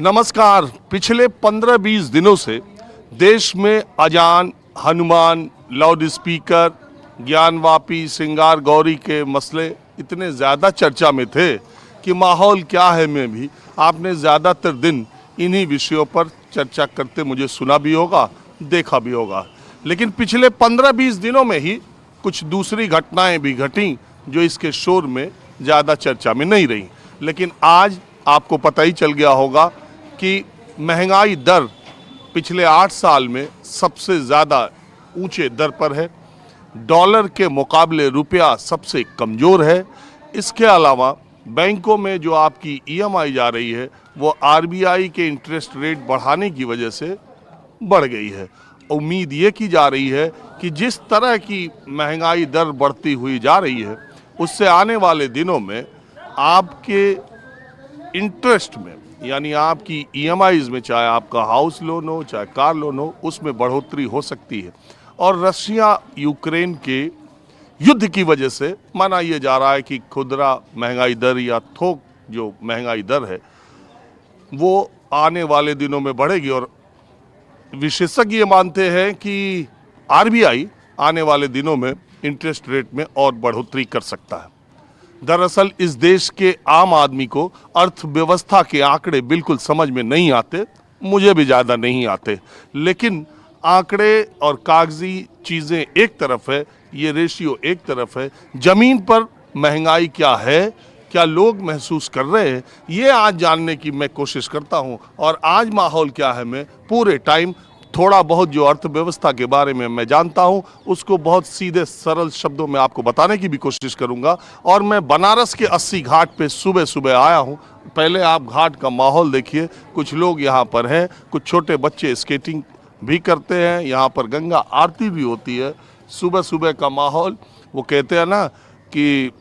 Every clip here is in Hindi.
नमस्कार। पिछले 15-20 दिनों से देश में अजान, हनुमान, लाउड स्पीकर, ज्ञानवापी, श्रृंगार गौरी के मसले इतने ज़्यादा चर्चा में थे कि माहौल क्या है में भी आपने ज़्यादातर दिन इन्हीं विषयों पर चर्चा करते मुझे सुना भी होगा, देखा भी होगा। लेकिन पिछले 15-20 दिनों में ही कुछ दूसरी घटनाएं भी घटीं जो इसके शोर में ज़्यादा चर्चा में नहीं रहीं। लेकिन आज आपको पता ही चल गया होगा कि महंगाई दर पिछले 8 साल में सबसे ज़्यादा ऊंचे दर पर है। डॉलर के मुकाबले रुपया सबसे कमज़ोर है। इसके अलावा बैंकों में जो आपकी ईएमआई जा रही है वो आरबीआई के इंटरेस्ट रेट बढ़ाने की वजह से बढ़ गई है। उम्मीद ये की जा रही है कि जिस तरह की महंगाई दर बढ़ती हुई जा रही है उससे आने वाले दिनों में आपके इंटरेस्ट में यानी आपकी ईएमआईज में, चाहे आपका हाउस लोन हो चाहे कार लोन हो, उसमें बढ़ोतरी हो सकती है। और रशिया यूक्रेन के युद्ध की वजह से माना यह जा रहा है कि खुदरा महंगाई दर या थोक जो महंगाई दर है वो आने वाले दिनों में बढ़ेगी। और विशेषज्ञ ये मानते हैं कि आरबीआई आने वाले दिनों में इंटरेस्ट रेट में और बढ़ोतरी कर सकता है। दरअसल इस देश के आम आदमी को अर्थव्यवस्था के आंकड़े बिल्कुल समझ में नहीं आते, मुझे भी ज़्यादा नहीं आते। लेकिन आंकड़े और कागजी चीज़ें एक तरफ है, ये रेशियो एक तरफ है, ज़मीन पर महंगाई क्या है, क्या लोग महसूस कर रहे हैं, ये आज जानने की मैं कोशिश करता हूँ। और आज माहौल क्या है, मैं पूरे टाइम थोड़ा बहुत जो अर्थव्यवस्था के बारे में मैं जानता हूँ उसको बहुत सीधे सरल शब्दों में आपको बताने की भी कोशिश करूँगा। और मैं बनारस के 80 घाट पे सुबह सुबह आया हूँ। पहले आप घाट का माहौल देखिए, कुछ लोग यहाँ पर हैं, कुछ छोटे बच्चे स्केटिंग भी करते हैं, यहाँ पर गंगा आरती भी होती है। सुबह सुबह का माहौल, वो कहते हैं ना कि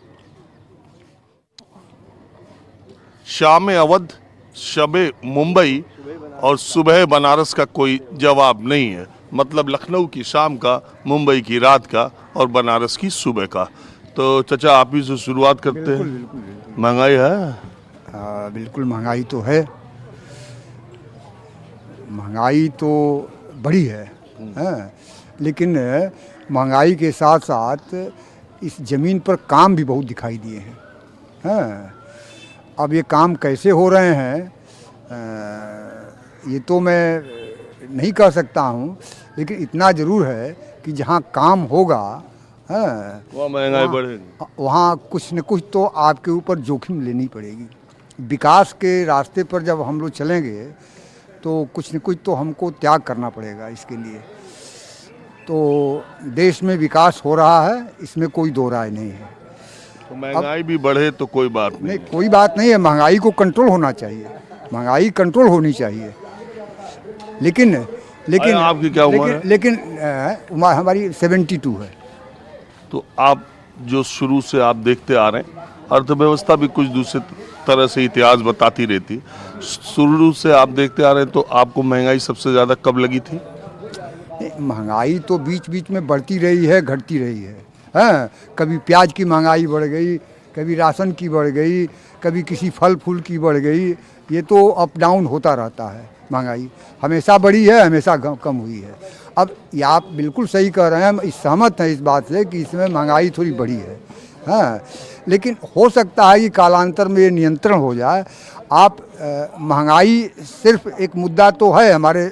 शाम अवध, शबे मुंबई और सुबह बनारस का कोई जवाब नहीं है। मतलब लखनऊ की शाम का, मुंबई की रात का और बनारस की सुबह का। तो चाचा आप ही से शुरुआत करते हैं। बिल्कुल। महंगाई है? बिल्कुल महंगाई तो है, महंगाई तो बड़ी है, हाँ। लेकिन महंगाई के साथ साथ इस ज़मीन पर काम भी बहुत दिखाई दिए हैं, हाँ। अब ये काम कैसे हो रहे हैं ये तो मैं नहीं कह सकता हूँ, लेकिन इतना ज़रूर है कि जहाँ काम होगा, हाँ, वहाँ महंगाई बढ़ेगी, वहाँ कुछ न कुछ तो आपके ऊपर जोखिम लेनी पड़ेगी। विकास के रास्ते पर जब हम लोग चलेंगे तो कुछ न कुछ तो हमको त्याग करना पड़ेगा इसके लिए। तो देश में विकास हो रहा है, इसमें कोई दो राय नहीं है। तो महंगाई भी बढ़े तो कोई बात नहीं, कोई बात नहीं है। महंगाई को कंट्रोल होना चाहिए, महंगाई कंट्रोल होनी चाहिए। लेकिन आपकी क्या उम्र है? लेकिन उम्र हमारी 72 है। तो आप जो शुरू से आप देखते आ रहे हैं, अर्थव्यवस्था भी कुछ दूसरे तरह से इतिहास बताती रहती है। शुरू से आप देखते आ रहे हैं, तो आपको महंगाई सबसे ज़्यादा कब लगी थी? महंगाई तो बीच बीच में बढ़ती रही है, घटती रही है, हाँ। कभी प्याज की महंगाई बढ़ गई, कभी राशन की बढ़ गई, कभी किसी फल फूल की बढ़ गई। ये तो अप डाउन होता रहता है। महंगाई हमेशा बढ़ी है, हमेशा कम हुई है। अब ये आप बिल्कुल सही कह रहे हैं, हम सहमत हैं इस बात से कि इसमें महंगाई थोड़ी बढ़ी है, हाँ। लेकिन हो सकता है कि कालांतर में ये नियंत्रण हो जाए। आप महंगाई सिर्फ एक मुद्दा तो है हमारे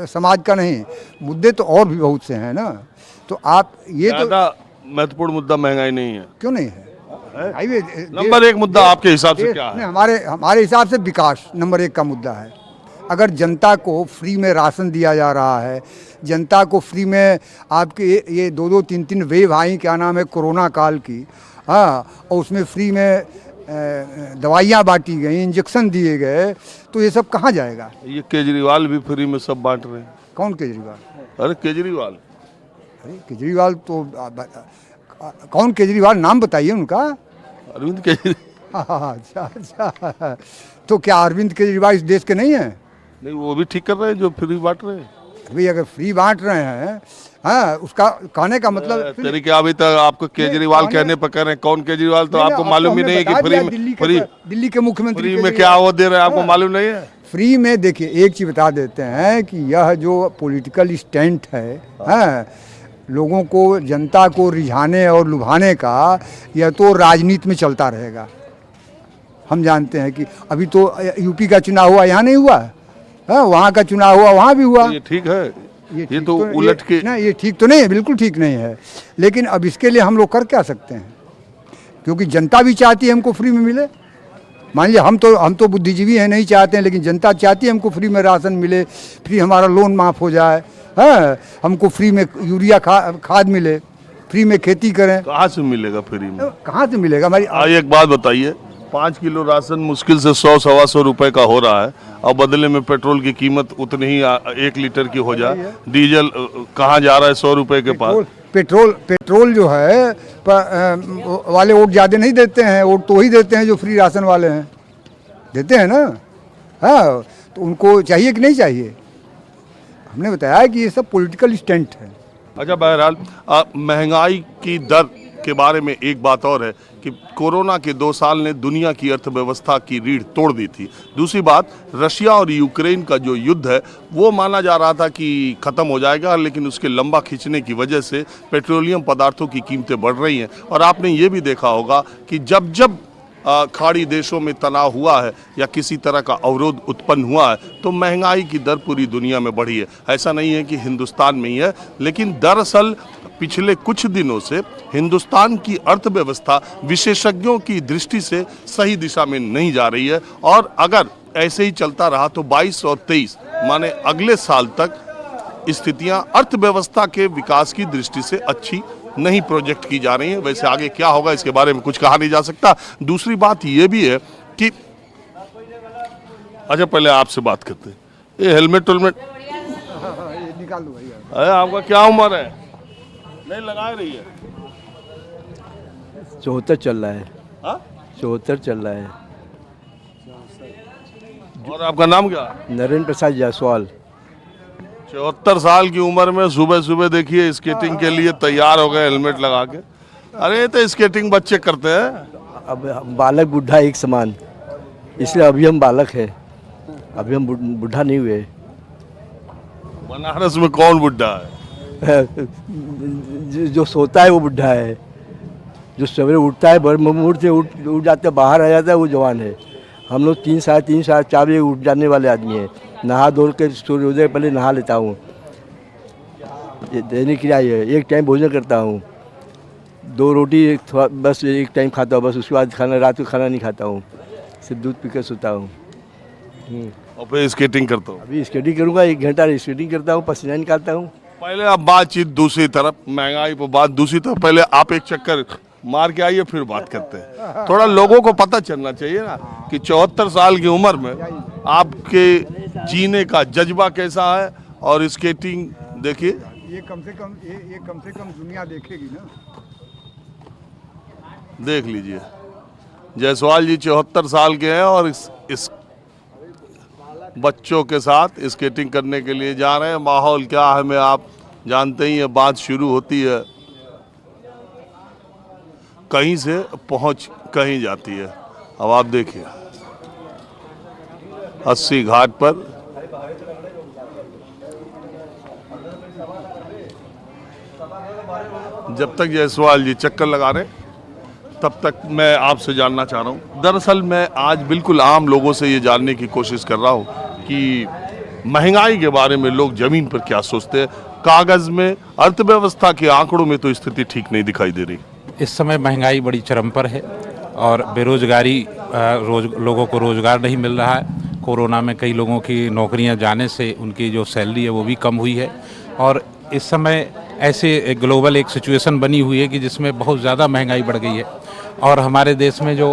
समाज का नहीं, मुद्दे तो और भी बहुत से हैं ना। तो आप ये ज़्यादा महत्वपूर्ण मुद्दा महंगाई नहीं है? क्यों नहीं है? नंबर 1 मुद्दा आपके हिसाब से क्या है? हमारे हिसाब से विकास नंबर 1 का मुद्दा है। अगर जनता को फ्री में राशन दिया जा रहा है, जनता को फ्री में आपके ये 2-2, 3-3 वेव आई, क्या नाम है, कोरोना काल की, हाँ, और उसमें फ्री में दवाइयाँ बांटी गई, इंजेक्शन दिए गए, तो ये सब कहाँ जाएगा? ये केजरीवाल भी फ्री में सब बांट रहे हैं। कौन केजरीवाल? अरे केजरीवाल, अरे केजरीवाल तो कौन केजरीवाल, नाम बताइए उनका। अरविंद केजरीवाल। अच्छा। तो क्या अरविंद केजरीवाल इस देश के नहीं हैं? नहीं, वो भी ठीक कर रहे हैं जो फ्री बांट रहे हैं। भाई अगर फ्री बांट रहे हैं, हाँ, उसका कहने का मतलब तरीके अभी तक आपको केजरीवाल कहने पर कह रहे हैं। कौन केजरीवाल? तो आपको मालूम ही नहीं है कि फ्री दिल्ली के मुख्यमंत्री फ्री में क्या वो दे रहे हैं, आपको मालूम नहीं है? फ्री में देखिए एक चीज़ बता देते हैं कि यह जो पॉलिटिकल स्टंट है, हाँ, लोगों को, जनता को रिझाने और लुभाने का, यह तो राजनीति में चलता रहेगा। हम जानते हैं कि अभी तो यूपी का चुनाव हुआ, यहाँ नहीं हुआ, हाँ, वहाँ का चुनाव हुआ, वहाँ भी हुआ। ये ठीक है, ये ठीक तो उलट के ना, ये ठीक तो नहीं है, बिल्कुल ठीक नहीं है। लेकिन अब इसके लिए हम लोग कर क्या सकते हैं, क्योंकि जनता भी चाहती है हमको फ्री में मिले। मान लीजिए हम तो बुद्धिजीवी हैं, नहीं चाहते हैं, लेकिन जनता चाहती है हमको फ्री में राशन मिले, फ्री हमारा लोन माफ़ हो जाए, हाँ, हमको फ्री में यूरिया खाद मिले, फ्री में खेती करें। कहाँ से मिलेगा फ्री में? कहाँ से मिलेगा हमारी? एक बात बताइए, 5 किलो राशन मुश्किल से 100-125 रुपए का हो रहा है और बदले में पेट्रोल की कीमत उतनी ही 1 लीटर की हो जाए, डीजल कहाँ जा रहा है 100 रुपए के पास। पेट्रोल जो है वाले वोट ज़्यादा नहीं देते हैं, वोट तो ही देते हैं जो फ्री राशन वाले हैं, देते हैं ना, हाँ, तो उनको चाहिए कि नहीं चाहिए? हमने बताया कि ये सब पॉलिटिकल स्टंट है। अच्छा, बहरहाल महंगाई की दर के बारे में एक बात और है कि कोरोना के 2 साल ने दुनिया की अर्थव्यवस्था की रीढ़ तोड़ दी थी। दूसरी बात, रशिया और यूक्रेन का जो युद्ध है वो माना जा रहा था कि ख़त्म हो जाएगा, लेकिन उसके लंबा खींचने की वजह से पेट्रोलियम पदार्थों की कीमतें बढ़ रही हैं। और आपने ये भी देखा होगा कि जब जब खाड़ी देशों में तनाव हुआ है या किसी तरह का अवरोध उत्पन्न हुआ है तो महंगाई की दर पूरी दुनिया में बढ़ी है। ऐसा नहीं है कि हिंदुस्तान में ही है, लेकिन दरअसल पिछले कुछ दिनों से हिंदुस्तान की अर्थव्यवस्था विशेषज्ञों की दृष्टि से सही दिशा में नहीं जा रही है। और अगर ऐसे ही चलता रहा तो 22 और 23 माने अगले साल तक स्थितियां अर्थव्यवस्था के विकास की दृष्टि से अच्छी नहीं प्रोजेक्ट की जा रही है। वैसे आगे क्या होगा इसके बारे में कुछ कहा नहीं जा सकता। दूसरी बात ये भी है कि अच्छा, पहले आपसे बात करते हैं, ये हेलमेट निकाल दो भैया। अरे आपका क्या उम्र है? नहीं लगा रही है। 74 चल रहा है। हाँ? 74 चल रहा है। और आपका नाम क्या? नरेंद्र प्रसाद जायसवाल। 74 साल की उम्र में सुबह सुबह देखिए स्केटिंग के लिए तैयार हो गए हेलमेट लगा के। अरे तो स्केटिंग बच्चे करते हैं। अब बालक बुढ़ा एक समान, इसलिए अभी हम बालक हैं, अभी हम बुढ़ा नहीं हुए। बनारस में कौन बुढ़ा है? जो सोता है वो बुढ़ा है, जो सवेरे उठता है मुहूर्त से उठ जाता है, बाहर आ जाता है, वो जवान है। हम लोग 3 साढ़े 3 साढ़े 4 बजे उठ जाने वाले आदमी हैं। नहा धो के सूर्योदय पहले नहा लेता हूँ, दैनिक क्रिया है। एक टाइम भोजन करता हूँ, 2 रोटी बस एक टाइम खाता हूँ, बस उसके बाद खाना, रात को खाना नहीं खाता हूँ, सिर्फ दूध पीकर सोता हूँ। और फिर स्केटिंग करता हूँ। अभी स्केटिंग करूँगा, 1 घंटा स्केटिंग करता हूँ, पसीना निकालता हूँ। पहले आप बातचीत दूसरी तरफ, महंगाई पर बात दूसरी तरफ, पहले आप एक चक्कर मार के आइए फिर बात करते हैं। थोड़ा लोगों को पता चलना चाहिए ना कि 74 साल की उम्र में आपके जीने का जज्बा कैसा है। और स्केटिंग देखिए, ये कम से कम दुनिया देखेगी ना। देख लीजिए, जायसवाल जी 74 साल के हैं और इस बच्चों के साथ स्केटिंग करने के लिए जा रहे हैं। माहौल क्या है मैं आप जानते ही हैं। बात शुरू होती है कहीं से, पहुंच कहीं जाती है। अब आप देखिए 80 घाट पर जब तक जायसवाल जी चक्कर लगा रहे तब तक मैं आपसे जानना चाह रहा हूँ। दरअसल मैं आज बिल्कुल आम लोगों से ये जानने की कोशिश कर रहा हूँ कि महंगाई के बारे में लोग जमीन पर क्या सोचते हैं। कागज में, अर्थव्यवस्था के आंकड़ों में तो स्थिति ठीक नहीं दिखाई दे रही। इस समय महंगाई बड़ी चरम पर है और बेरोजगारी, लोगों को रोजगार नहीं मिल रहा है। कोरोना में कई लोगों की नौकरियां जाने से उनकी जो सैलरी है वो भी कम हुई है। और इस समय ऐसे ग्लोबल एक सिचुएशन बनी हुई है कि जिसमें बहुत ज़्यादा महंगाई बढ़ गई है। और हमारे देश में जो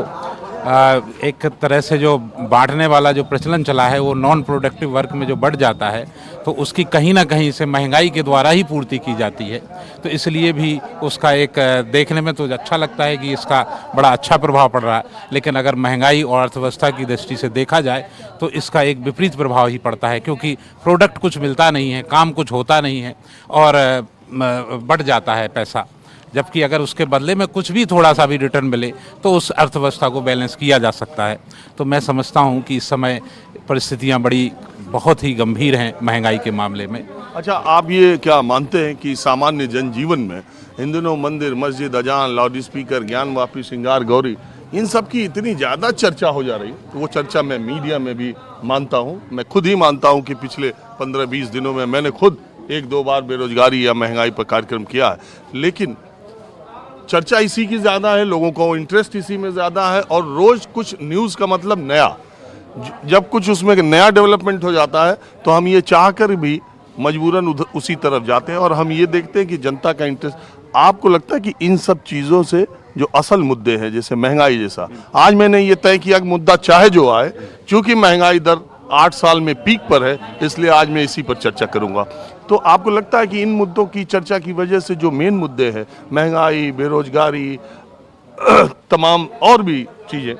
एक तरह से जो बांटने वाला जो प्रचलन चला है वो नॉन प्रोडक्टिव वर्क में जो बढ़ जाता है तो उसकी कहीं ना कहीं से महंगाई के द्वारा ही पूर्ति की जाती है। तो इसलिए भी उसका एक देखने में तो अच्छा लगता है कि इसका बड़ा अच्छा प्रभाव पड़ रहा है, लेकिन अगर महंगाई और अर्थव्यवस्था की दृष्टि से देखा जाए तो इसका एक विपरीत प्रभाव ही पड़ता है, क्योंकि प्रोडक्ट कुछ मिलता नहीं है, काम कुछ होता नहीं है और बढ़ जाता है पैसा। जबकि अगर उसके बदले में कुछ भी थोड़ा सा भी रिटर्न मिले तो उस अर्थव्यवस्था को बैलेंस किया जा सकता है। तो मैं समझता हूँ कि इस समय परिस्थितियां बड़ी बहुत ही गंभीर हैं महंगाई के मामले में। अच्छा, आप ये क्या मानते हैं कि सामान्य जनजीवन में इन दिनों मंदिर, मस्जिद, अजान, लाउड स्पीकर, ज्ञानवापी, श्रृंगार गौरी, इन सब की इतनी ज़्यादा चर्चा हो जा रही, तो वो चर्चा मैं मीडिया में भी मानता हूँ, मैं खुद ही मानता हूँ कि पिछले 15-20 दिनों में मैंने खुद 1-2 बार बेरोजगारी या महंगाई पर कार्यक्रम किया है, लेकिन चर्चा इसी की ज़्यादा है, लोगों को इंटरेस्ट इसी में ज़्यादा है, और रोज़ कुछ न्यूज़ का मतलब नया, जब कुछ उसमें नया डेवलपमेंट हो जाता है तो हम ये चाह कर भी मजबूरन उसी तरफ जाते हैं, और हम ये देखते हैं कि जनता का इंटरेस्ट। आपको लगता है कि इन सब चीज़ों से जो असल मुद्दे हैं, जैसे महंगाई जैसा, आज मैंने ये तय किया कि मुद्दा चाहे जो आए, क्योंकि महंगाई दर 8 साल में पीक पर है, इसलिए आज मैं इसी पर चर्चा करूंगा। तो आपको लगता है कि इन मुद्दों की चर्चा की वजह से जो मेन मुद्दे हैं, महंगाई, बेरोजगारी, तमाम और भी चीज़ें,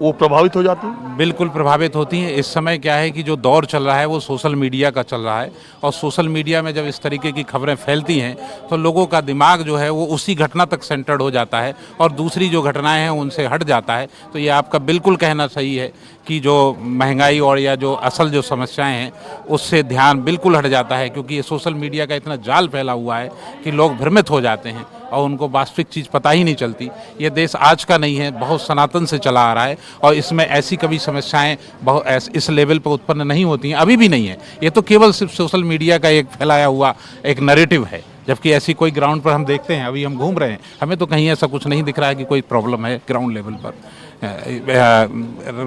वो प्रभावित हो जाती हैं? बिल्कुल प्रभावित होती हैं। इस समय क्या है कि जो दौर चल रहा है वो सोशल मीडिया का चल रहा है, और सोशल मीडिया में जब इस तरीके की खबरें फैलती हैं तो लोगों का दिमाग जो है वो उसी घटना तक सेंटर्ड हो जाता है, और दूसरी जो घटनाएं हैं उनसे हट जाता है। तो ये आपका बिल्कुल कहना सही है कि जो महंगाई और या जो असल जो समस्याएं हैं उससे ध्यान बिल्कुल हट जाता है, क्योंकि ये सोशल मीडिया का इतना जाल फैला हुआ है कि लोग भ्रमित हो जाते हैं और उनको वास्तविक चीज़ पता ही नहीं चलती। ये देश आज का नहीं है, बहुत सनातन से चला आ रहा है, और इसमें ऐसी कभी समस्याएं बहुत इस लेवल पर उत्पन्न नहीं होती हैं, अभी भी नहीं है। ये तो केवल सिर्फ सोशल मीडिया का एक फैलाया हुआ एक नैरेटिव है, जबकि ऐसी कोई ग्राउंड पर हम देखते हैं, अभी हम घूम रहे हैं, हमें तो कहीं ऐसा कुछ नहीं दिख रहा है कि कोई प्रॉब्लम है ग्राउंड लेवल पर।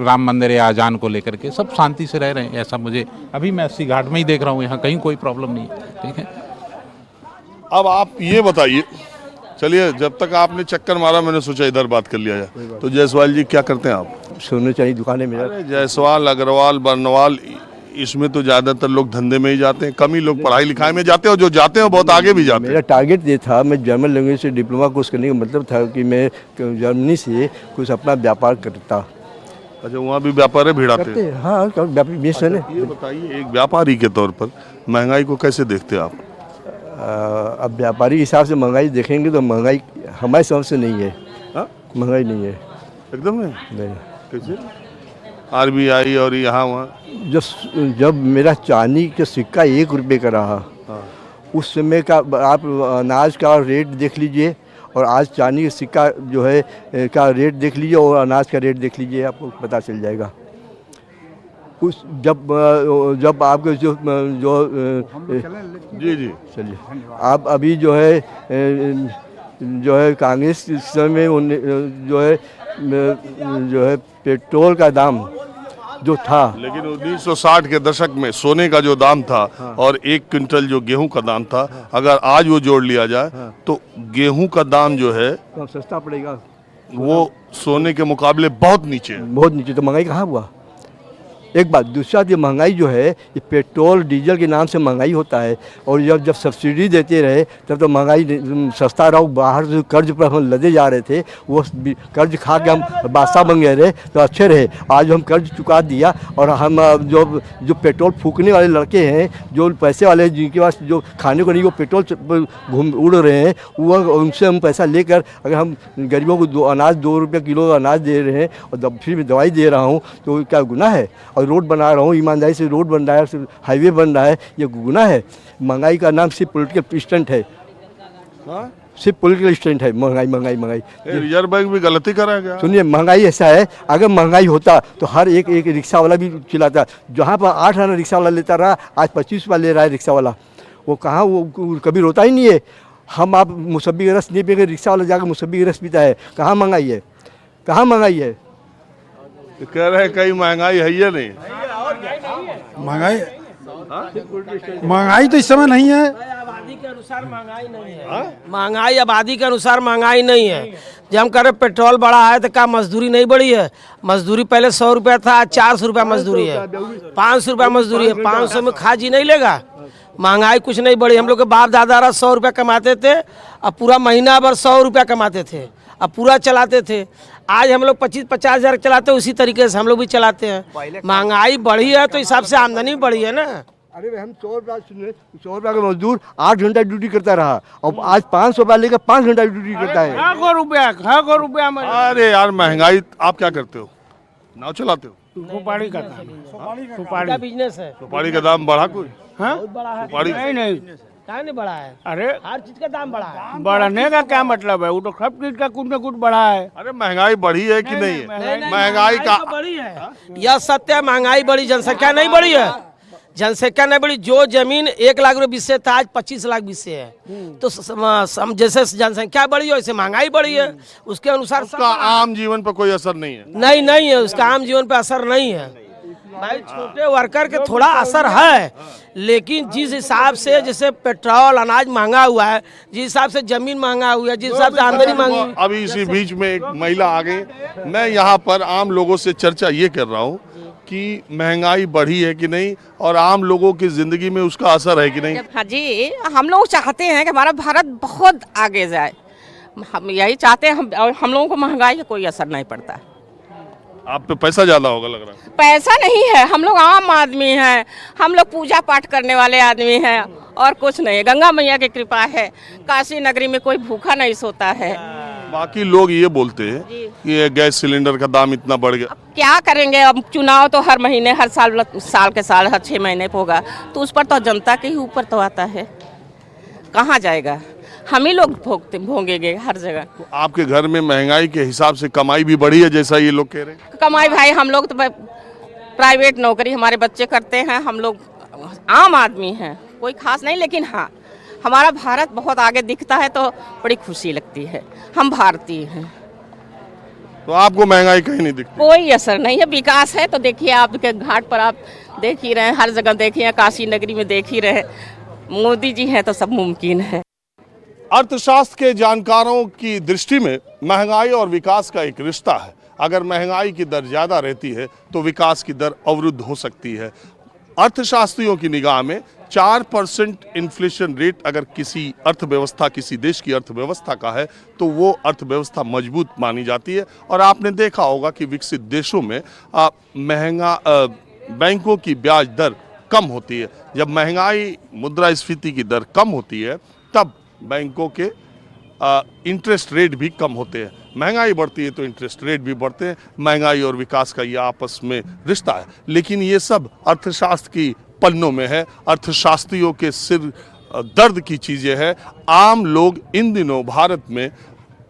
राम मंदिर या अजान को लेकर के सब शांति से रह रहे हैं, ऐसा मुझे अभी मैं 80 घाट में ही देख रहा हूँ, यहाँ कहीं कोई प्रॉब्लम नहीं है। ठीक है, अब आप ये बताइए, चलिए, जब तक आपने चक्कर मारा मैंने सोचा इधर बात कर लिया जाए। तो जायसवाल जी क्या करते हैं आप? सोने चाहिए दुकानें में। अरे जायसवाल, अग्रवाल, बर्नवाल, इसमें तो ज़्यादातर लोग धंधे में ही जाते हैं, कम ही लोग पढ़ाई लिखाई में जाते हैं, और जो जाते हैं वो बहुत आगे भी जाते मेरा टारगेट ये था, मैं जर्मन लैंग्वेज से डिप्लोमा कोर्स करने का मतलब था कि मैं जर्मनी से कुछ अपना व्यापार करता। अच्छा, वहाँ भी व्यापारी भिड़ाते हैं? हाँ, व्यापारी बेस है ना। ये बताइए, एक व्यापारी के तौर पर महंगाई को कैसे देखते हैं आप? अब व्यापारी के हिसाब से महंगाई देखेंगे तो महंगाई हमारे समझ से नहीं है। हाँ? महंगाई नहीं है एकदम नहीं। नहीं। कैसे? RBI और यहाँ वहाँ जब मेरा चांदी का सिक्का 1 रुपये का रहा, उस समय का आप अनाज का रेट देख लीजिए, और आज चांदी का सिक्का जो है का रेट देख लीजिए, और अनाज का रेट देख लीजिए, आपको पता चल जाएगा। उस जब आपके जो जी जी चलिए, आप अभी जो है कांग्रेस के समय जो है पेट्रोल का दाम जो था, लेकिन 1960 के दशक में सोने का जो दाम था, और 1 क्विंटल जो गेहूं का दाम था, अगर आज वो जोड़ लिया जाए तो गेहूं का दाम जो है तो सस्ता पड़ेगा, वो सोने के मुकाबले बहुत नीचे है। बहुत नीचे। तो महंगाई कहाँ हुआ? एक बात। दूसरा, ये महंगाई जो है ये पेट्रोल डीजल के नाम से महंगाई होता है, और जब सब्सिडी देते रहे तब तो महंगाई सस्ता रहा। बाहर से कर्ज पर हम लदे जा रहे थे, वो कर्ज खा के हम बादशाह बन गए रहे तो अच्छे रहे। आज हम कर्ज चुका दिया, और हम जो पेट्रोल फूकने वाले लड़के हैं, जो पैसे वाले जिनके पास जो खाने को नहीं वो पेट्रोल उड़ रहे हैं, वो उनसे हम पैसा लेकर अगर हम गरीबों को 2 रुपये किलो अनाज दे रहे हैं और फिर भी दवाई दे रहा हूँ, तो क्या गुनाह है? और रोड बना रहा हूँ, ईमानदारी से रोड बन रहा है, हाईवे बन रहा है, ये गुनाह है? महंगाई का नाम सिर्फ पॉलिटिकल स्टंट है। सिर्फ पॉलिटिकल स्टंट है महंगाई। रिजर्व बैंक भी गलती करा गया। सुनिए, महंगाई ऐसा है, अगर महंगाई होता तो हर एक रिक्शा वाला भी चिल्लाता। जहाँ पर 8 आना रिक्शा वाला लेता रहा, आज 25 रुपये ले रहा है रिक्शा वाला। वो कहाँ, वो कभी रोता ही नहीं है। हम आप मुसब्बी का रस नहीं पीकर रिक्शा वाला जाकर मुसब्बी का रस पीता है। कहाँ महंगाई है? कहाँ महंगाई है? तो कह रहे हैं कहीं महंगाई है या नहीं? महंगाई तो इस समय नहीं है। आबादी के अनुसार महंगाई नहीं है। महंगाई आबादी के अनुसार महंगाई नहीं है। जब हम कह रहे पेट्रोल बढ़ा है तो क्या मजदूरी नहीं बढ़ी है? मजदूरी पहले 100 रुपया था, आज 400 रुपया मजदूरी है, 500 रुपया मजदूरी है। 500 में खाजी नहीं लेगा। महंगाई कुछ नहीं बढ़ी। हम लोग के बाप दादा 100 रुपया कमाते थे, अब पूरा महीना भर 100 रुपया कमाते थे, अब पूरा चलाते थे। आज हम लोग 25-50 हज़ार चलाते हैं, उसी तरीके से हम लोग भी चलाते हैं। महंगाई बढ़ी है तो हिसाब से आमदनी बढ़ी है ना। अरे हम 100 रुपया का मजदूर 8 घंटा ड्यूटी करता रहा, और आज 500 रुपया लेकर 5 घंटा ड्यूटी करता है। रुपया अरे यार, महंगाई। आप क्या करते हो? नाव चलाते हो? सुपारी का काम है। सुपारी क्या बिजनेस है? सुपारी का दाम बढ़ा कोई? हाँ बहुत बड़ा है। सुपारी नहीं क्या नहीं बड़ा है? अरे हर चीज का दाम बढ़ा है। बढ़ने का क्या मतलब है, वो तो सब चीज का कुछ न कुछ बढ़ा है। अरे महंगाई बढ़ी है कि नहीं है? नहीं, महंगाई का तो बढ़ी है। यह सत्य है, महंगाई बढ़ी, जनसंख्या नहीं बढ़ी है। जनसंख्या नहीं बढ़ी। जो जमीन 1 लाख रुपए बीस से था आज 25 लाख बीस से है। तो जैसे जनसंख्या बढ़ी है वैसे महंगाई बढ़ी है, उसके अनुसार सब उसका आम जीवन पर कोई असर नहीं है। नहीं है, उसका आम जीवन पे असर नहीं है भाई। छोटे वर्कर के थोड़ा असर है, लेकिन जिस हिसाब से जैसे पेट्रोल अनाज महंगा हुआ है, जिस हिसाब से जमीन महंगा हुआ है, जिस हिसाब से आमदनी महंगी हुई है। अभी इसी बीच में एक महिला आ गई। मैं यहाँ पर आम लोगों से चर्चा ये कर रहा हूँ कि महंगाई बढ़ी है कि नहीं और आम लोगों की जिंदगी में उसका असर है कि नहीं। हाँ जी, हम लोग चाहते हैं कि हमारा भारत बहुत आगे जाए, हम यही चाहते हैं। हम लोगों को महंगाई का कोई असर नहीं पड़ता। आप पे पैसा ज्यादा होगा लग रहा है। पैसा नहीं है, हम लोग आम आदमी हैं, हम लोग पूजा पाठ करने वाले आदमी हैं और कुछ नहीं। गंगा मैया की कृपा है, काशी नगरी में कोई भूखा नहीं सोता है। बाकी लोग ये बोलते हैं कि ये गैस सिलेंडर का दाम इतना बढ़ गया। क्या करेंगे, अब चुनाव तो हर महीने, हर साल के साल, हर 6 महीने पे होगा, तो उस पर तो जनता के ही ऊपर तो आता है। कहाँ जाएगा, हम ही लोग भोगेंगे हर जगह। तो आपके घर में महंगाई के हिसाब से कमाई भी बढ़ी है जैसा ये लोग कह रहे हैं? कमाई भाई, हम लोग तो प्राइवेट नौकरी हमारे बच्चे करते हैं, हम लोग आम आदमी हैं, कोई खास नहीं। लेकिन हाँ, हमारा भारत बहुत आगे दिखता है तो बड़ी खुशी लगती है। हम भारतीय हैं। तो आपको महंगाई कहीं नहीं दिखती? कोई असर नहीं है, विकास है। तो देखिए, आपके घाट पर आप देख ही रहे हैं, हर जगह देखिए, काशी नगरी में देख ही रहे हैं। मोदी जी हैं तो सब मुमकिन है। अर्थशास्त्र के जानकारों की दृष्टि में महंगाई और विकास का एक रिश्ता है। अगर महंगाई की दर ज्यादा रहती है तो विकास की दर अवरुद्ध हो सकती है। अर्थशास्त्रियों की निगाह में 4% इन्फ्लेशन रेट अगर किसी अर्थव्यवस्था, किसी देश की अर्थव्यवस्था का है तो वो अर्थव्यवस्था मजबूत मानी जाती है। और आपने देखा होगा कि विकसित देशों में बैंकों की ब्याज दर कम होती है। जब महंगाई, मुद्रास्फीति की दर कम होती है तब बैंकों के इंटरेस्ट रेट भी कम होते हैं। महंगाई बढ़ती है तो इंटरेस्ट रेट भी बढ़ते हैं। महंगाई और विकास का ये आपस में रिश्ता है। लेकिन ये सब अर्थशास्त्र की पन्नों में है, अर्थशास्त्रियों के सिर दर्द की चीज़ें हैं। आम लोग इन दिनों भारत में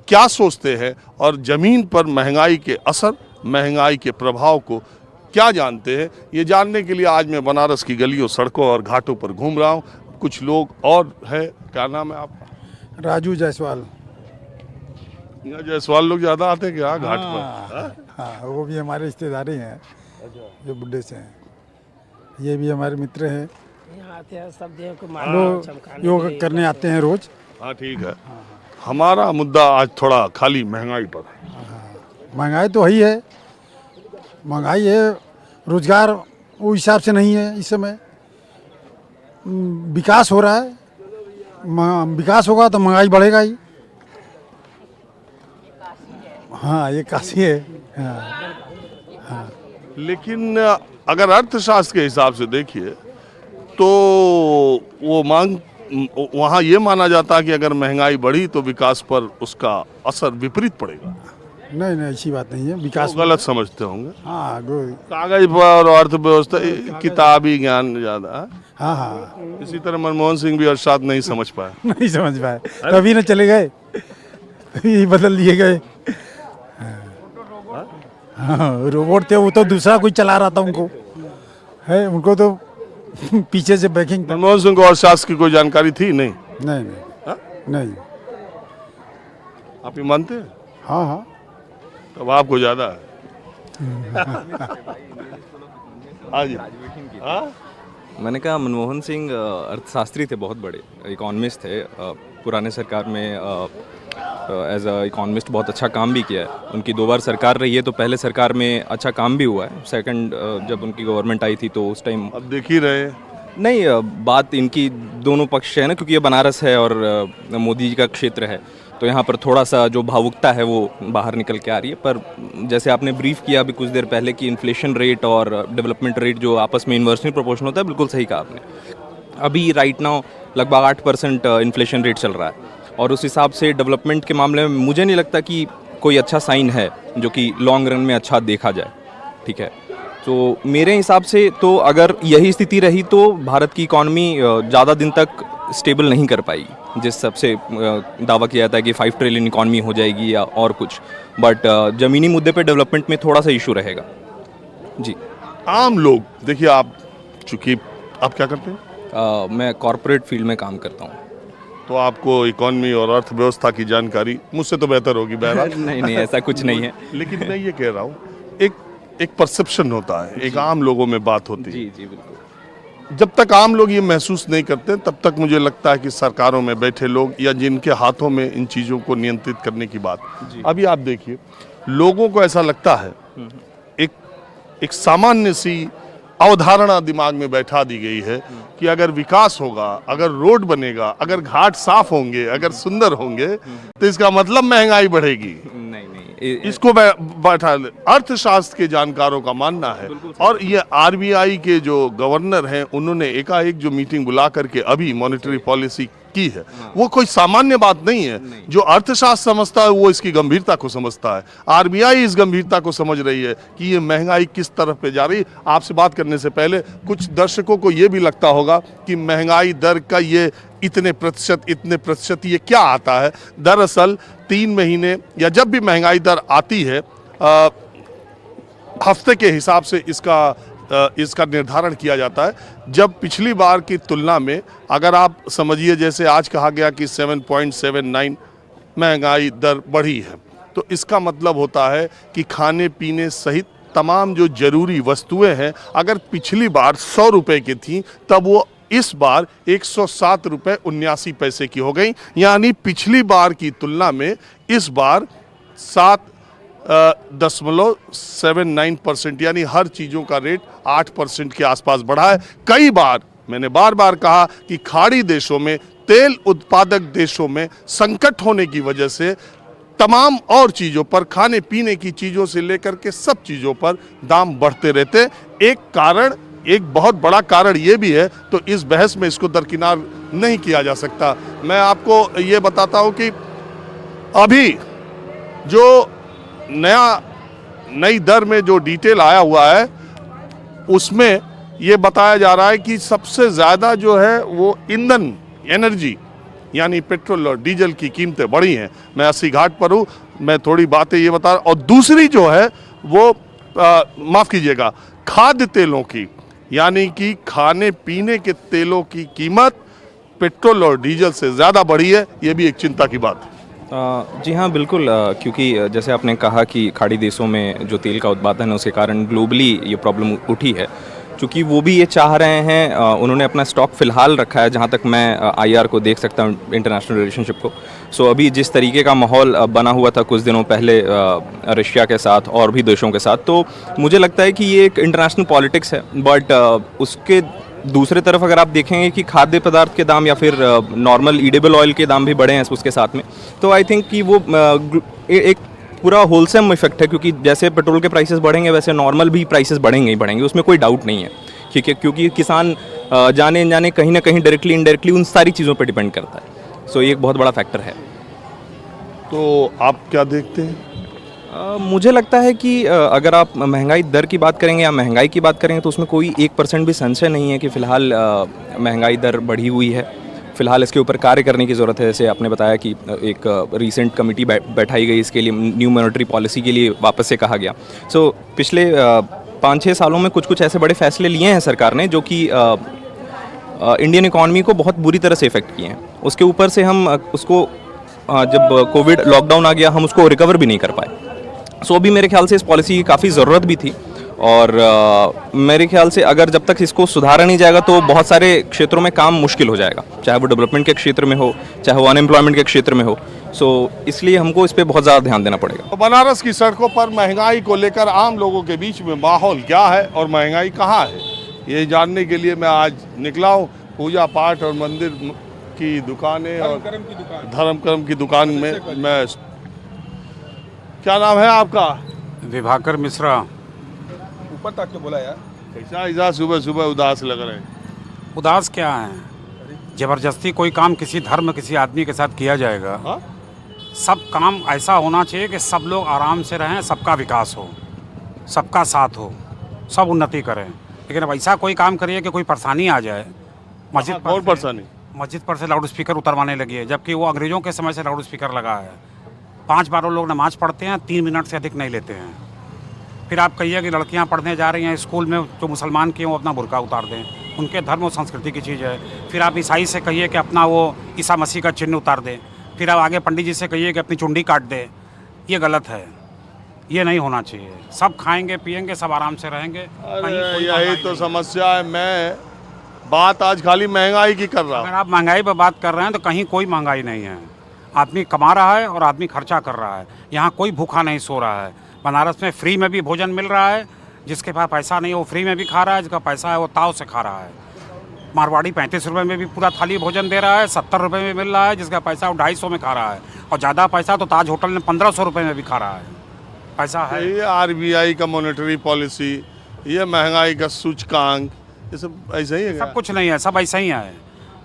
क्या सोचते हैं और ज़मीन पर महंगाई के असर, महंगाई के प्रभाव को क्या जानते हैं, ये जानने के लिए आज मैं बनारस की गलियों, सड़कों और घाटों पर घूम रहा हूँ। कुछ लोग और है। क्या नाम है आपका? राजू जायसवाल। यहाँ जायसवाल लोग ज़्यादा आते हैं क्या घाट पर? हाँ, वो भी हमारे रिश्तेदारी हैं जो बुड्ढे से हैं। ये भी हमारे मित्र हैं, यहाँ आते हैं सब देह को लोग योग करने आते हैं रोज। हाँ ठीक है। हमारा मुद्दा आज थोड़ा खाली महंगाई पर है। महंगाई तो वही है, महंगाई है, रोजगार वो हिसाब से नहीं है इस समय। विकास हो रहा है, विकास होगा तो महंगाई बढ़ेगा ही। हाँ, ये काशी है। हाँ। लेकिन अगर अर्थशास्त्र के हिसाब से देखिए तो वो वहाँ ये माना जाता है कि अगर महंगाई बढ़ी तो विकास पर उसका असर विपरीत पड़ेगा। नहीं, ऐसी बात नहीं है। विकास तो गलत समझते होंगे। हाँ, कागज पर अर्थव्यवस्था, किताबी ज्ञान ज्यादा है। हाँ। इसी तरह मनमोहन सिंह भी अर्थशास्त्र नहीं समझ पाए। नहीं समझ पाए, तभी न चले गए, तभी बदल दिए गए। हाँ, रोबोट थे, वो तो दूसरा कोई चला रहा था उनको, है उनको तो पीछे से बैकिंग। मनमोहन सिंह को अर्थशास्त्र की कोई जानकारी थी? नहीं। नहीं। आप ये मानते हैं? हाँ। तब आपको ज्यादा है। हाँ जी। मैंने कहा मनमोहन सिंह अर्थशास्त्री थे, बहुत बड़े इकोनॉमिस्ट थे। पुराने सरकार में एज अ इकोनॉमिस्ट बहुत अच्छा काम भी किया है। उनकी 2 बार सरकार रही है, तो पहले सरकार में अच्छा काम भी हुआ है। सेकंड जब उनकी गवर्नमेंट आई थी तो उस टाइम अब देख ही रहे हैं। नहीं, बात इनकी दोनों पक्ष है ना, क्योंकि ये बनारस है और मोदी जी का क्षेत्र है, तो यहाँ पर थोड़ा सा जो भावुकता है वो बाहर निकल के आ रही है। पर जैसे आपने ब्रीफ किया अभी कुछ देर पहले कि इन्फ्लेशन रेट और डेवलपमेंट रेट जो आपस में इन्वर्सली प्रोपोर्शनल होता है, बिल्कुल सही कहा आपने। अभी राइट नाउ लगभग 8% इन्फ्लेशन रेट चल रहा है और उस हिसाब से डेवलपमेंट के मामले में मुझे नहीं लगता कि कोई अच्छा साइन है जो कि लॉन्ग रन में अच्छा देखा जाए। ठीक है, तो मेरे हिसाब से तो अगर यही स्थिति रही तो भारत की इकॉनमी ज़्यादा दिन तक स्टेबल नहीं कर पाएगी। जिस सबसे दावा किया जाता है कि 5 ट्रिलियन इकॉनमी हो जाएगी या और कुछ, बट ज़मीनी मुद्दे पे डेवलपमेंट में थोड़ा सा इशू रहेगा। जी। आम लोग देखिए, आप चूंकि आप क्या करते हैं? मैं कॉरपोरेट फील्ड में काम करता हूँ। तो आपको इकोनॉमी और अर्थव्यवस्था की जानकारी मुझसे तो बेहतर होगी बहरहाल। नहीं ऐसा कुछ नहीं है। लेकिन मैं ये कह रहा हूँ, एक परसेप्शन होता है, एक आम लोगों में बात होती है। जी जी बिल्कुल। जब तक आम लोग ये महसूस नहीं करते तब तक मुझे लगता है कि सरकारों में बैठे लोग या जिनके हाथों में इन चीज़ों को नियंत्रित करने की बात, अभी आप देखिए, लोगों को ऐसा लगता है, एक सामान्य सी अवधारणा दिमाग में बैठा दी गई है कि अगर विकास होगा, अगर रोड बनेगा, अगर घाट साफ होंगे, अगर सुंदर होंगे, तो इसका मतलब महंगाई बढ़ेगी। नहीं इसको बैठा अर्थशास्त्र के जानकारों का मानना है। और ये आरबीआई के जो गवर्नर हैं, उन्होंने एकाएक जो मीटिंग बुला करके अभी मॉनेटरी पॉलिसी की है, वो कोई सामान्य बात नहीं है। जो अर्थशास्त्र समझता है वो इसकी गंभीरता को समझता है। आरबीआई इस गंभीरता को समझ रही है कि ये महंगाई किस तरफ पे जा रही है। आपसे बात करने से पहले कुछ दर्शकों को ये भी लगता होगा कि महंगाई दर का ये इतने प्रतिशत ये क्या आता है। दरअसल 3 महीने या जब भी महंगाई दर आती है, हफ्ते के हिसाब से इसका निर्धारण किया जाता है। जब पिछली बार की तुलना में अगर आप समझिए, जैसे आज कहा गया कि 7.79 महंगाई दर बढ़ी है, तो इसका मतलब होता है कि खाने पीने सहित तमाम जो जरूरी वस्तुएं हैं, अगर पिछली बार 100 रुपए की थी, तब वो इस बार 107 रुपए 79 पैसे की हो गई। यानी पिछली बार की तुलना में इस बार 7.79%, यानी हर चीज़ों का रेट 8% के आसपास बढ़ा है। कई बार मैंने बार बार कहा कि खाड़ी देशों में, तेल उत्पादक देशों में संकट होने की वजह से तमाम और चीज़ों पर, खाने पीने की चीज़ों से लेकर के सब चीज़ों पर दाम बढ़ते रहते। एक बहुत बड़ा कारण ये भी है, तो इस बहस में इसको दरकिनार नहीं किया जा सकता। मैं आपको ये बताता हूँ कि अभी जो नई दर में जो डिटेल आया हुआ है, उसमें ये बताया जा रहा है कि सबसे ज़्यादा जो है वो ईंधन, एनर्जी यानी पेट्रोल और डीजल की कीमतें बढ़ी हैं। मैं 80 घाट पर हूँ, मैं थोड़ी बातें ये बता। और दूसरी जो है वो माफ़ कीजिएगा, खाद्य तेलों की, यानी कि खाने पीने के तेलों की कीमत पेट्रोल और डीजल से ज़्यादा बढ़ी है। ये भी एक चिंता की बात है। जी हाँ बिल्कुल, क्योंकि जैसे आपने कहा कि खाड़ी देशों में जो तेल का उत्पादन है उसके कारण ग्लोबली ये प्रॉब्लम उठी है। क्योंकि वो भी ये चाह रहे हैं, उन्होंने अपना स्टॉक फ़िलहाल रखा है, जहाँ तक मैं आईआर को देख सकता हूँ, इंटरनेशनल रिलेशनशिप को। सो अभी जिस तरीके का माहौल बना हुआ था कुछ दिनों पहले रशिया के साथ और भी देशों के साथ, तो मुझे लगता है कि ये एक इंटरनेशनल पॉलिटिक्स है। बट उसके दूसरे तरफ अगर आप देखेंगे कि खाद्य पदार्थ के दाम या फिर नॉर्मल ईडेबल ऑयल के दाम भी बढ़े हैं उसके साथ में, तो आई थिंक कि वो एक पूरा होलसेम इफेक्ट है। क्योंकि जैसे पेट्रोल के प्राइसेस बढ़ेंगे वैसे नॉर्मल भी प्राइसेस बढ़ेंगे ही बढ़ेंगे, उसमें कोई डाउट नहीं है। ठीक है, क्योंकि किसान जाने अनजाने कहीं ना कहीं डायरेक्टली इनडायरेक्टली उन सारी चीज़ों पर डिपेंड करता है। सो ये एक बहुत बड़ा फैक्टर है। तो आप क्या देखते हैं? मुझे लगता है कि अगर आप महंगाई दर की बात करेंगे या महंगाई की बात करेंगे, तो उसमें कोई 1% भी संशय नहीं है कि फ़िलहाल महंगाई दर बढ़ी हुई है। फ़िलहाल इसके ऊपर कार्य करने की ज़रूरत है। जैसे आपने बताया कि एक रीसेंट कमेटी बैठाई गई इसके लिए, न्यू मॉनेटरी पॉलिसी के लिए वापस से कहा गया। सो पिछले 5-6 सालों में कुछ ऐसे बड़े फैसले लिए हैं सरकार ने जो कि इंडियन इकॉनमी को बहुत बुरी तरह से इफ़ेक्ट किए हैं। उसके ऊपर से हम उसको जब कोविड लॉकडाउन आ गया, हम उसको रिकवर भी नहीं कर पाए। सो अभी मेरे ख्याल से इस पॉलिसी की काफ़ी ज़रूरत भी थी। और मेरे ख्याल से अगर जब तक इसको सुधारा नहीं जाएगा तो बहुत सारे क्षेत्रों में काम मुश्किल हो जाएगा, चाहे वो डेवलपमेंट के क्षेत्र में हो, चाहे वो अनएम्प्लॉयमेंट के क्षेत्र में हो। सो इसलिए हमको इस पर बहुत ज़्यादा ध्यान देना पड़ेगा। तो बनारस की सड़कों पर महंगाई को लेकर आम लोगों के बीच में माहौल क्या है और महंगाई कहाँ है, ये जानने के लिए मैं आज निकला हूँ। पूजा पाठ और मंदिर की दुकानें और धर्म कर्म की दुकान में मैं। क्या नाम है आपका? विभाकर मिश्रा। ऊपर तक के बोला यार। कैसा सुबह सुबह उदास लग रहे हैं? उदास क्या है, जबरदस्ती कोई काम किसी धर्म किसी आदमी के साथ किया जाएगा? हा? सब काम ऐसा होना चाहिए कि सब लोग आराम से रहें, सबका विकास हो, सबका साथ हो। सब उन्नति करें, लेकिन अब ऐसा कोई काम करिए कि कोई परेशानी आ जाए। मस्जिद कौन परेशानी? मस्जिद पर से लाउड स्पीकर उतरवाने लगी है, जबकि वो अंग्रेज़ों के समय से लाउड स्पीकर लगा है। 5-12 लोग नमाज़ पढ़ते हैं, 3 मिनट से अधिक नहीं लेते हैं। फिर आप कहिए कि लड़कियां पढ़ने जा रही हैं स्कूल में, जो मुसलमान की हैं वो अपना बुर्का उतार दें, उनके धर्म और संस्कृति की चीज़ है। फिर आप ईसाई से कहिए कि अपना वो ईसा मसीह का चिन्ह उतार दें। फिर आप आगे पंडित जी से कहिए कि अपनी चुंडी काट दें। ये गलत है, ये नहीं होना चाहिए। सब खाएंगे पिएंगे, सब आराम से रहेंगे। अरे यही तो समस्या है। मैं बात आज खाली महंगाई की कर रहा हूँ। अगर आप महंगाई पर बात कर रहे हैं तो कहीं कोई महंगाई नहीं है। आदमी कमा रहा है और आदमी खर्चा कर रहा है। यहाँ कोई भूखा नहीं सो रहा है। बनारस में फ्री में भी भोजन मिल रहा है, जिसके पास पैसा नहीं है वो फ्री में भी खा रहा है, जिसका पैसा है वो ताव से खा रहा है। मारवाड़ी 35 रुपये में भी पूरा थाली भोजन दे रहा है, 70 रुपये में मिल रहा है, जिसका पैसा वो 250 में खा रहा है। और ज़्यादा पैसा तो ताज होटल में 1500 रुपये में भी खा रहा है। पैसा है। ये RBI का मॉनेटरी पॉलिसी, ये महंगाई का सूचकांक, ये सब ऐसा ही है क्या? सब कुछ नहीं है, सब ऐसा ही है।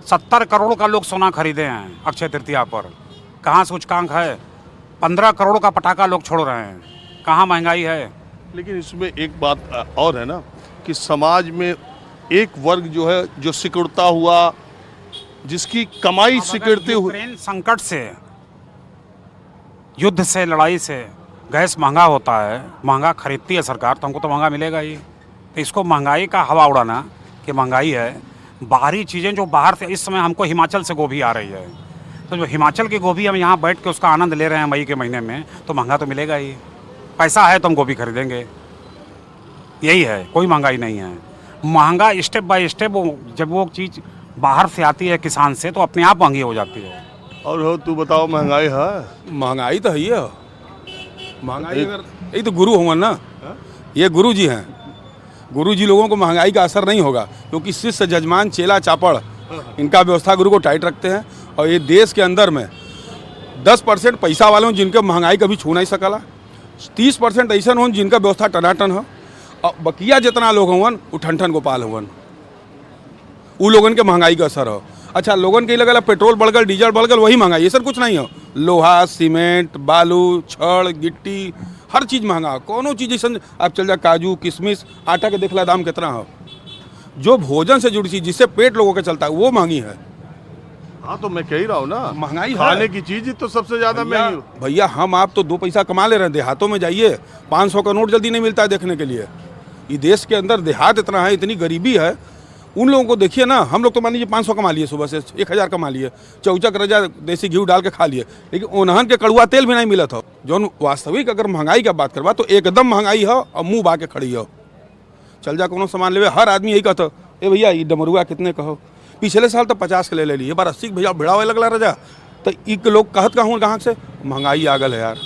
70 करोड़ का लोग सोना खरीदे हैं अक्षय तृतीया पर। कहाँ सूचकांक है? 15 करोड़ का पटाखा लोग छोड़ रहे हैं। कहाँ महंगाई है? लेकिन इसमें एक बात और है ना कि समाज में एक वर्ग जो है, जो सिकुड़ता हुआ, जिसकी कमाई सिकुड़ती हुई, यूक्रेन संकट से, युद्ध से, लड़ाई से गैस महंगा होता है, महंगा खरीदती है सरकार, तो हमको तो महंगा मिलेगा ही। तो इसको महंगाई का हवा उड़ाना कि महंगाई है। बाहरी चीज़ें जो बाहर से, इस समय हमको हिमाचल से गोभी आ रही है, तो जो हिमाचल की गोभी हम यहाँ बैठ के उसका आनंद ले रहे हैं मई के महीने में, तो महंगा तो मिलेगा ही। पैसा है तो हम गोभी खरीदेंगे। यही है, कोई महंगाई नहीं है। महंगा स्टेप बाय स्टेप, जब वो चीज़ बाहर से आती है किसान से, तो अपने आप महंगी हो जाती है। और हो तू बताओ, महंगाई है? महंगाई तो है ही है। महंगाई अगर यही तो गुरु होंगे ना, ये गुरु जी हैं। गुरु जी लोगों को महंगाई का असर नहीं होगा, क्योंकि शिष्य जजमान चेला चापड़ इनका व्यवस्था गुरु को टाइट रखते हैं। और ये देश के अंदर में 10% पैसा वाले हों जिनके महंगाई कभी छू नहीं सकला, 30% ऐसा हों जिनका व्यवस्था टनाटन हो, और बकिया जितना लोग होवन वो ठन ठन गोपाल होवन, वो लोगन के महंगाई का असर हो। अच्छा, लोगन के लगा पेट्रोल बढ़ गल, डीजल बढ़ गल, वही महंगाई, ये सर कुछ नहीं हो। लोहा, सीमेंट, बालू, छड़, गिट्टी, हर चीज़ महंगा। कोनो चीज़ जैसे आप चल जा, काजू, किशमिश, आटा के देखला दाम कितना हो। जो भोजन से जुड़ी चीज़, जिससे पेट लोगों का चलता है, वो महंगी है। हाँ, तो मैं कह ही रहा हूँ ना, महंगाई खाने की चीज ही तो सबसे ज्यादा महंगी हो। भैया हम आप तो 2 पैसा कमा ले रहे हैं। देहातों में जाइए, 500 का नोट जल्दी नहीं मिलता है देखने के लिए। ये देश के अंदर देहात इतना है, इतनी गरीबी है, उन लोगों को देखिए ना। हम लोग तो मान लीजिए 500 कमा लिए, सुबह से 1000 कमा लिए, चौचक रजा देसी घी डाल के खा लिए, लेकिन ओनहन के कड़ुआ तेल भी नहीं मिला था। जो वास्तविक अगर महंगाई का बात करवा तो एकदम महंगाई हो और मुँह बा के खड़ी हो। चल जा कोनो सामान लेवे, हर आदमी यही कहता, ए भैया ये डमरुआ कितने कहो। पिछले साल तो 50 के ले लिए, बार 80 के भैया भिड़ावे लगला रजा। तो एक लोग कहत कहूँ कहाँ से महंगाई आ गल है यार।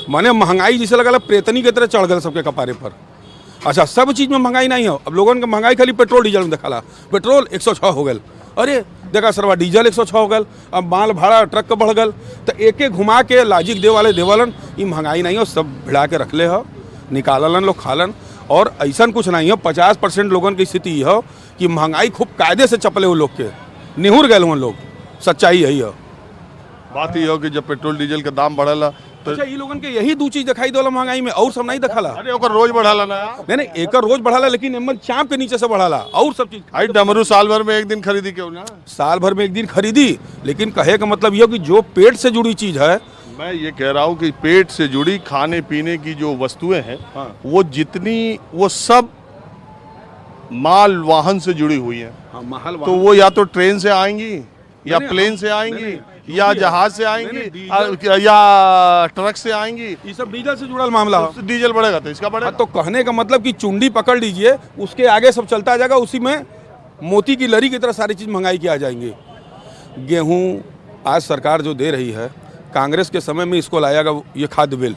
माने महंगाई जैसे लगा प्रेतनी की तरह चढ़ गल सबके कपारे पर। अच्छा, सब चीज़ में महंगाई नहीं हो। अब लोगों का महंगाई खाली पेट्रोल डीजल में देखा, पेट्रोल 106 हो गल। अरे देखा सरवा डीजल 106 हो गल। अब माल भाड़ा ट्रक का बढ़ गल, तो एक एक घुमा के लाजिक दे वाले देवलन। ये महंगाई नहीं हो, सब भिड़ा के रख ले हो, निकालन लोग खालन। और ऐसा कुछ नहीं हो। 50% लोगों की स्थिति हो कि महंगाई खूब कायदे से चपले हो, लोग के निहुर गए उन लोग। सच्चाई यही हो। बात ये हो कि जब पेट्रोल डीजल का दाम बढ़ला तो अच्छा, ये लोगन के यही 2 चीज दिखाई देला महंगाई में, और सब नहीं दिखाला। अरे ओकर रोज बढ़ाला ना यार। नहीं, एक रोज बढ़ाला, लेकिन एमन चाँप के नीचे से बढ़ाला, और सब चीज। भाई डमरू साल भर में एक दिन खरीदी क्यों ना? साल भर में एक दिन खरीदी, लेकिन कहे का मतलब ये कि जो पेट से जुड़ी चीज है, मैं ये कह रहा हूँ कि पेट से जुड़ी खाने पीने की जो वस्तुएं हैं, वो जितनी, वो सब माल वाहन से जुड़ी हुई हैं। तो वो या तो ट्रेन से आएंगी, या प्लेन से आएंगी, या जहाज से आएंगी, या ट्रक से आएंगी। ये सब डीजल से जुड़ा मामला हो। डीजल बढ़ेगा तो इसका बढ़ेगा। तो कहने का मतलब कि चुंडी पकड़ लीजिए, उसके आगे सब चलता जाएगा, उसी में मोती की लरी की तरह सारी चीज महंगाई की आ जाएंगी। गेहूँ आज सरकार जो दे रही है, कांग्रेस के समय में इसको लाएगा ये खाद्य बिल।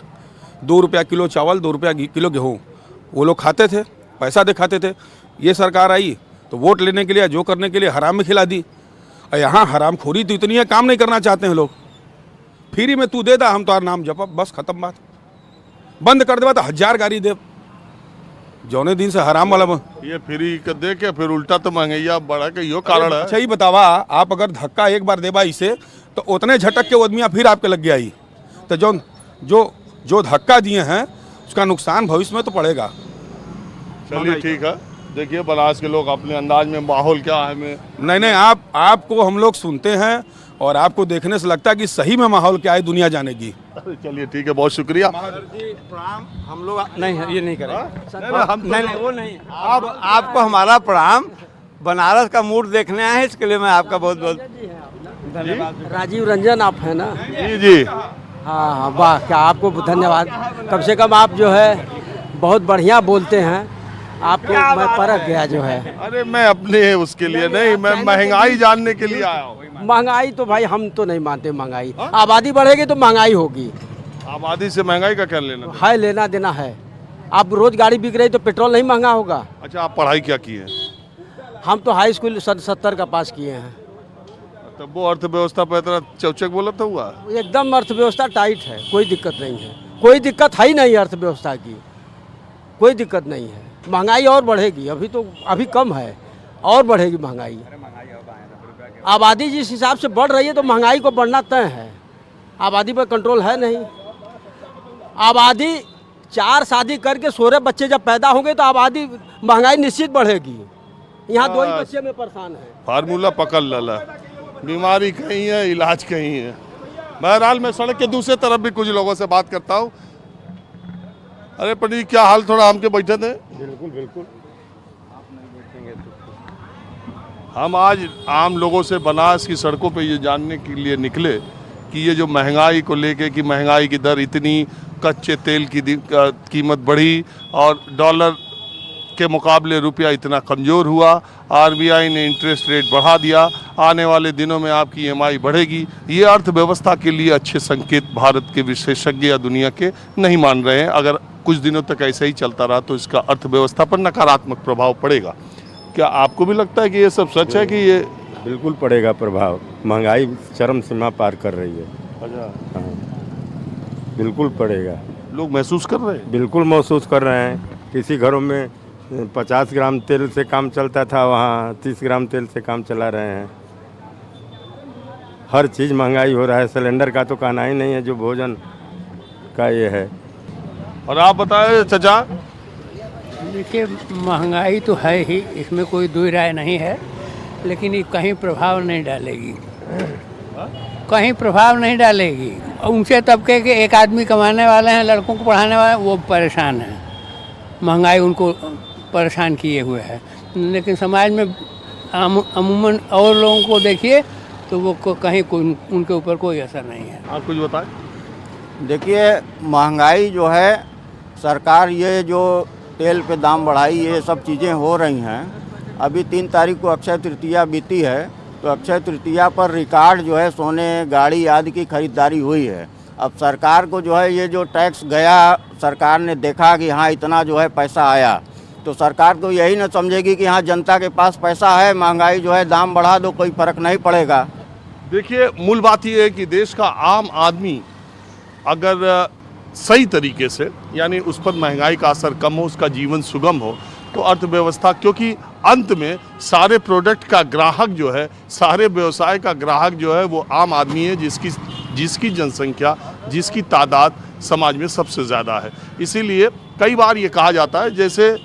2 रुपया किलो चावल, 2 रुपया किलो गेहूँ, वो लोग खाते थे, पैसा दिखाते थे। ये सरकार आई तो वोट लेने के लिए, जो करने के लिए हराम में खिला दी। और यहाँ हराम खोरी तो इतनी है, काम नहीं करना चाहते हैं लोग। फ्री में तू दे दा, हम तुम्हारा नाम जपब, बस खत्म बात। बंद कर देवा तो 1000 गाड़ी दे। जौने दिन से हराम वाला ये फ्री कर दे के फिर उल्टा तो महंगाई बढ़ा के यो कारण है। अच्छा, ही बतावा, आप अगर धक्का एक बार देबा इसे, तो उतने झटक के आदमियाँ फिर आपके लग गया। ही तो जो धक्का दिए हैं उसका नुकसान भविष्य में तो पड़ेगा। चलिए ठीक है, देखिए बनारस के लोग अपने अंदाज में माहौल क्या है में नहीं, आपको हम लोग सुनते हैं और आपको देखने से लगता है कि सही में माहौल क्या है दुनिया जानेगी। चलिए ठीक है, बहुत शुक्रिया। हम लोग नहीं, ये नहीं करें। नहीं वो नहीं, आपको हमारा प्रणाम। बनारस का मूड देखने आए हैं, इसके लिए मैं आपका बहुत बहुत धन्यवाद। राजीव रंजन आप हैं ना? जी हाँ, वाह, क्या आपको धन्यवाद। कम से कम आप जो है बहुत बढ़िया बोलते हैं, आपको मैं परख गया जो है। अरे मैं अपने उसके लिए नहीं, मैं महंगाई जानने के लिए आया हूँ। महंगाई तो भाई हम तो नहीं मानते महंगाई। आबादी बढ़ेगी तो महंगाई होगी। आबादी से महंगाई का क्या लेना है, लेना देना है। आप रोज गाड़ी बिक रही तो पेट्रोल नहीं महंगा होगा? अच्छा, आप पढ़ाई क्या की है? हम तो हाई स्कूल 70 का पास किए हैं। तब वो अर्थव्यवस्था पर इतना चौचक बोला तो हुआ? एकदम अर्थव्यवस्था टाइट है, कोई दिक्कत नहीं है। कोई दिक्कत है ही नहीं अर्थव्यवस्था की, कोई दिक्कत नहीं है। महंगाई और बढ़ेगी, अभी कम है, और बढ़ेगी महंगाई। आबादी जिस हिसाब से बढ़ रही है तो महंगाई को बढ़ना तय है। आबादी पर कंट्रोल है नहीं। आबादी 4 शादी करके 16 बच्चे जब पैदा होंगे तो आबादी महंगाई निश्चित बढ़ेगी। यहाँ 2 ही बच्चे में परेशान है। फार्मूला पकड़ लला, बीमारी कहीं है, इलाज कहीं है। बहरहाल मैं सड़क के दूसरे तरफ भी कुछ लोगों से बात करता हूँ। अरे पंडित जी, क्या हाल? थोड़ा हमके बैठे थे। बिल्कुल। हम आज आम लोगों से बनारस की सड़कों पे ये जानने के लिए निकले कि ये जो महंगाई को लेके कि महंगाई की दर इतनी, कच्चे तेल की कीमत बढ़ी और डॉलर के मुकाबले रुपया इतना कमज़ोर हुआ, आरबीआई ने इंटरेस्ट रेट बढ़ा दिया, आने वाले दिनों में आपकी ईएमआई बढ़ेगी। ये अर्थव्यवस्था के लिए अच्छे संकेत भारत के विशेषज्ञ या दुनिया के नहीं मान रहे हैं। अगर कुछ दिनों तक ऐसे ही चलता रहा तो इसका अर्थव्यवस्था पर नकारात्मक प्रभाव पड़ेगा। क्या आपको भी लगता है कि ये सब सच है कि ये? बिल्कुल पड़ेगा प्रभाव। महंगाई चरम सीमा पार कर रही है। अच्छा, हाँ, बिल्कुल पड़ेगा। लोग महसूस कर रहे हैं? बिल्कुल महसूस कर रहे हैं। किसी घरों में 50 ग्राम तेल से काम चलता था, वहाँ 30 ग्राम तेल से काम चला रहे हैं। हर चीज़ महंगाई हो रहा है। सिलेंडर का तो कहना ही नहीं है, जो भोजन का ये है। और आप बताएं चाचा? देखिए, महंगाई तो है ही, इसमें कोई दो राय नहीं है, लेकिन ये कहीं प्रभाव नहीं डालेगी। कहीं प्रभाव नहीं डालेगी। ऊंचे तबके के एक आदमी कमाने वाले हैं, लड़कों को पढ़ाने वाले, वो परेशान हैं। महंगाई उनको परेशान किए हुए है। लेकिन समाज में अमूमन और लोगों को देखिए तो वो कहीं उनके ऊपर कोई असर नहीं है। आप कुछ बताएं? देखिए, महंगाई जो है, सरकार ये जो तेल पे दाम बढ़ाई, ये सब चीज़ें हो रही हैं। अभी 3 तारीख को अक्षय तृतीया बीती है, तो अक्षय तृतीया पर रिकॉर्ड जो है सोने, गाड़ी आदि की खरीदारी हुई है। अब सरकार को जो है ये जो टैक्स गया, सरकार ने देखा कि हाँ इतना जो है पैसा आया, तो सरकार तो यही न समझेगी कि हाँ जनता के पास पैसा है, महंगाई जो है दाम बढ़ा दो, कोई फ़र्क नहीं पड़ेगा। देखिए, मूल बात यह है कि देश का आम आदमी अगर सही तरीके से, यानी उस पर महंगाई का असर कम हो, उसका जीवन सुगम हो, तो अर्थव्यवस्था, क्योंकि अंत में सारे प्रोडक्ट का ग्राहक जो है, सारे व्यवसाय का ग्राहक जो है वो आम आदमी है, जिसकी जनसंख्या, जिसकी तादाद समाज में सबसे ज़्यादा है। इसीलिए कई बार ये कहा जाता है जैसे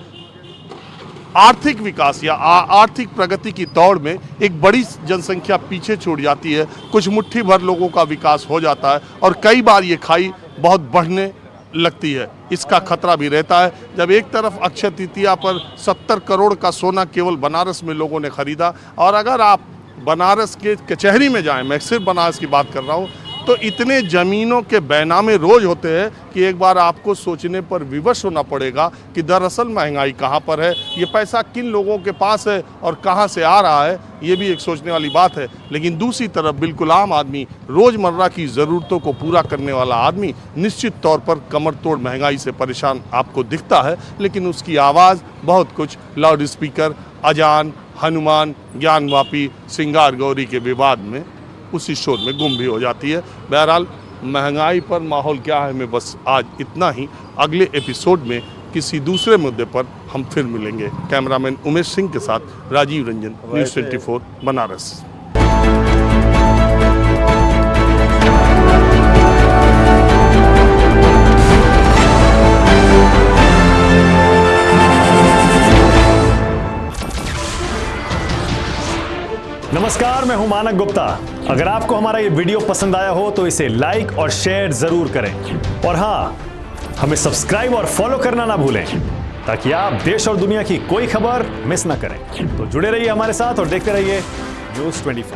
आर्थिक विकास या आर्थिक प्रगति की दौड़ में एक बड़ी जनसंख्या पीछे छूट जाती है, कुछ मुट्ठी भर लोगों का विकास हो जाता है और कई बार ये खाई बहुत बढ़ने लगती है। इसका खतरा भी रहता है। जब एक तरफ अक्षय तृतीया पर 70 करोड़ का सोना केवल बनारस में लोगों ने खरीदा, और अगर आप बनारस के कचहरी में जाएं, मैं सिर्फ बनारस की बात कर रहा हूँ, तो इतने ज़मीनों के बैनामे रोज होते हैं कि एक बार आपको सोचने पर विवश होना पड़ेगा कि दरअसल महंगाई कहाँ पर है, ये पैसा किन लोगों के पास है और कहाँ से आ रहा है, ये भी एक सोचने वाली बात है। लेकिन दूसरी तरफ बिल्कुल आम आदमी, रोज़मर्रा की ज़रूरतों को पूरा करने वाला आदमी निश्चित तौर पर कमर तोड़ महंगाई से परेशान आपको दिखता है, लेकिन उसकी आवाज़ बहुत कुछ लाउड स्पीकर, अजान, हनुमान, ज्ञानवापी, सिंगार गौरी के विवाद में, उसी शोर में गुम भी हो जाती है। बहरहाल महंगाई पर माहौल क्या है में बस आज इतना ही। अगले एपिसोड में किसी दूसरे मुद्दे पर हम फिर मिलेंगे। कैमरामैन उमेश सिंह के साथ राजीव रंजन, न्यूज़ 24 बनारस। मैं हूं मानक गुप्ता। अगर आपको हमारा ये वीडियो पसंद आया हो तो इसे लाइक और शेयर जरूर करें, और हाँ, हमें सब्सक्राइब और फॉलो करना ना भूलें ताकि आप देश और दुनिया की कोई खबर मिस ना करें। तो जुड़े रहिए हमारे साथ और देखते रहिए न्यूज़ 24।